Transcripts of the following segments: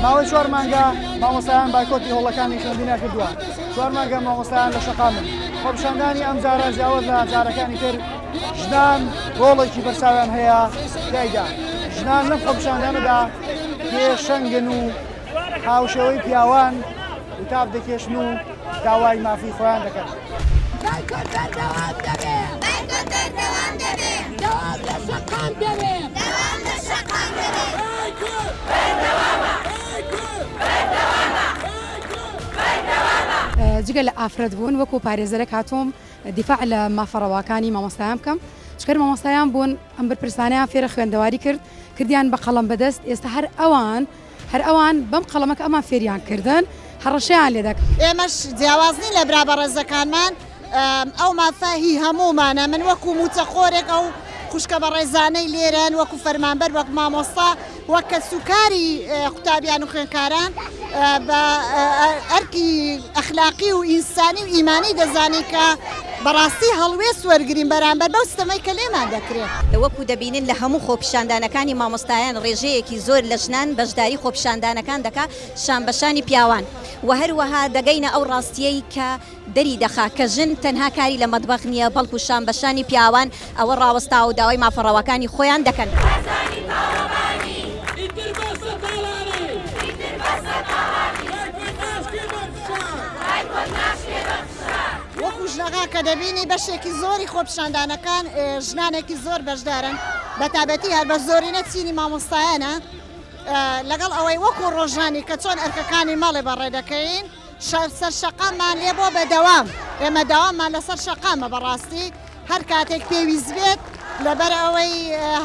ماوەی 4 مانگە مامۆستایان بایکۆتی هەوڵەکانی خوێندنیان کردووە. 4 مانگە مامۆستایان لە شەقا من. خۆپیشاندانی ئەم جارە جیاواز لە جارەکانی تر ژنان ڕۆڵێکی بەرچاویان هەیە تایدا. ژنان لەم خۆپیشاندانەدا پێشەنگن و هاوشێوەی پیاوان وتاب دەکێشن و داوای مافی خۆیان دەکەن. بایکۆت بەردەوام دەبێت. بایکۆت بەردەوام دەبێت. دەوام لە شەقام دەبێت. دەوام لە شەقام دەبێت. بایکۆت بەردەوامە. بایکۆت بەردەوامە. بایکۆت بەردەوامە. جگە لە ئافرەت بوون وەکو پارێزەرێک هاتووم دیفاع لە مافەڕەواکانی مامۆستایان بکەم. چکەر مامۆستایان بوون ئەم بەرپرسانیان فێرە خوێندەواری کردیان بە قەڵەم بەدەست ئێستا هەر ئەوان بەم قەڵەمەکە ئەمان فێریان کردن هەڕەشەیان لێ دەکەن. ئێمەش جیاوازنی لە برابە ڕێزەکانمان ئەو مافاهی هەمومانە من وەکو موچەخۆرێک ئەو خوشکە بە ڕێزانەی لێرەن وەکو فەرمانبەر وەک مامۆستا وەک کە سوکاری قوتابیان و خوێندکاران بە ئەرکی ئەخلاقی و ئینسانی و ئیمانی دەزانی کە بەڕاستی هەڵوێست وەرگرین بەرامبەر بەو ستەمەی کە لێمان دەکرێت. وەکو دەبینن لە هەموو خۆپیشاندانەکانی مامۆستایان ڕێژەیەکی زۆر لە ژنان بەشداری خۆپیشاندانەکان دەکات شانبەشانی پیاوان و هەروەها دەگەینە ئەو ڕاستیەی کە دەری دەخا کە ژن تەنها کاری لە مەطبەخ نییە بەڵکو شانبەشانی پیاوان ئەوە ڕاوەستا و داوای مافەڕەوەکانی خۆیان دەکەن. وەکو ژنەکە کە دەبینی بەشێکی زۆری خۆپیشاندانەکان ژنانێکی زۆر بەشدارن بەتابەتی هەر بە زۆرینە چینی مامۆستایانە لەگەڵ ئەوەی وەکو ڕۆژانی کە چۆن ئەرکەکانی مەڵێ بەڕێ دەکەین سەر شەقامان لێ بۆ بەدەوام ئێمە داواممان لەسەر شەقامە بەڕاستی هەر کاتێک پێویست بێت لەبەر ئەوەی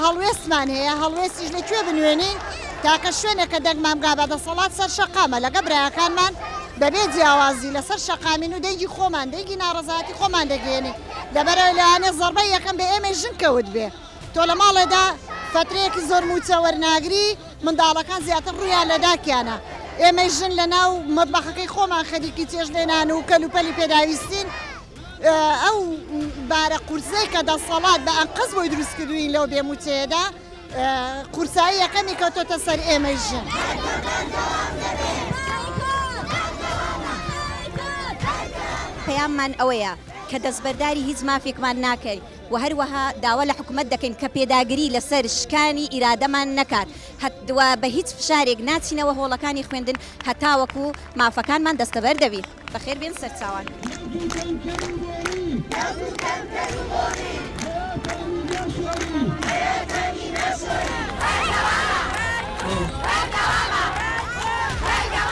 هەڵوێستمان هەیە هەڵوێستیش لەکوێ بنوێنین تاکە شوێنێکە دەگمامگا بەدەسەڵات سەر شەقامە لەگە برایەکانمان بەبێ جیاوازی لەسەر شەقامین و دەیگی خۆمان دەیگی ناڕەزاتی خۆمان دەگەێنی لەبەرەوە لەوانێ زەربەی یەکەم بێ ئێمە ژن کەوت بێ تۆ لە ماڵێدا فترەیەکی زۆر موچە وەرناگری منداڵەکان زیاتر ڕویان لە داکیانە ئێمە ژن لە ناو مەطبەخەکەی خۆمان خەریکی چێژ لێنان و کەلوپەلی پێداویستین ئەو بارە قورسەی کە دەسەڵات بە ئەنقەس بۆی دروستکردوین لەو بێموچەیەدا قورسایی یەکەمی کەوتۆتە سەر ئێمەی ژن. پەیاممان ئەوەیە کە دەستبەرداری هیچ مافێکمان ناکەین و هەروەها داوا لە حکوومەت دەکەین کە پێداگری لەسەر شکانی ئیرادەمان نەکات هەتووە بە هیچ فشارێک ناچینەوە هۆڵەکانی خوێندن هەتاوەکو مافەکانمان دەستەبەر دەبێت بەخێر بێن سەرچاوان.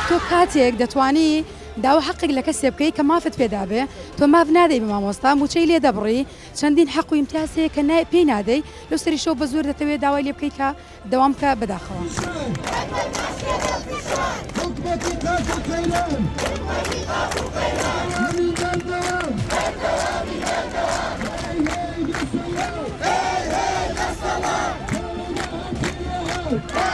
تۆ کاتێک دەتوانی داوا حەقێک لە کەسێ بکەی کە مافت پێدا بێ تۆ ماف نادەی بە مامۆستا موچەی لێ دەبڕی چەندین حەق و ئیمتیازەیە کە پێی نادەی لەو سەری شەو بە زۆر دەتەوێت داوای لێ بکەیت کە دەوام بکە بەداخەوە. Hey!